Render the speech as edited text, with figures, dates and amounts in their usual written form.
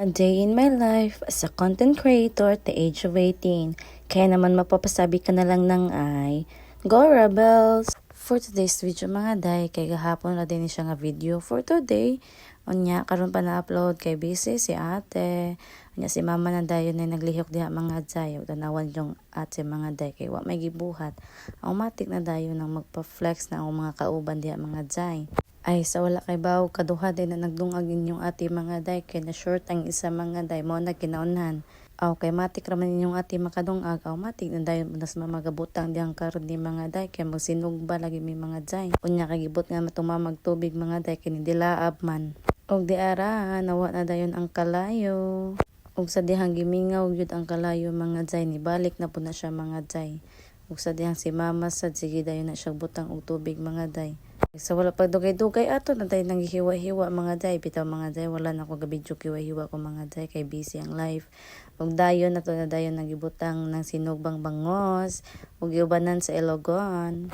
A day in my life as a content creator at the age of 18. Kaya naman mapapasabi ka na lang ng ay, go Rebels! For today's video mga day, kay gahapon na din siya nga video for today. Unya, karon pa na-upload kay busy si ate. Unya, si mama na dayon na naglihok diha mga day. Tanawan yung ate mga day kay wa may gibuhat. Automatic na dayon nang magpa-flex na ang mga kauban diha mga day. Ay, sa wala kay baw, kaduha din na nagdungag inyong ati mga day, kay na short ang isa mga day, mo na kinaunhan. Aw, kay matik raman inyong ati makadungag, aw matik na dayon nas mamagabutang diyang karon ni mga day, kay magsinog ba lagi may mga day. Unya kay gibot nga matumamag tubig mga day, kay nidilaab man. Og di ara, nawa na dayon ang kalayo. Og sa dihang gimingaw gyud ang kalayo mga day, nibalik na po na siya mga day. Og sa dihang si mama sad, sige dayon na siya butang og tubig mga day. So wala pag dugay-dugay ato na tayo nang hiwa-hiwa mga day. Bitaw mga day, wala na ako gabidyo hiwa-hiwa ko mga day kay busy ang life. Ug dayon na to na dayon nagibutang ng sinugbang bangos ug iubanan sa Ilogon.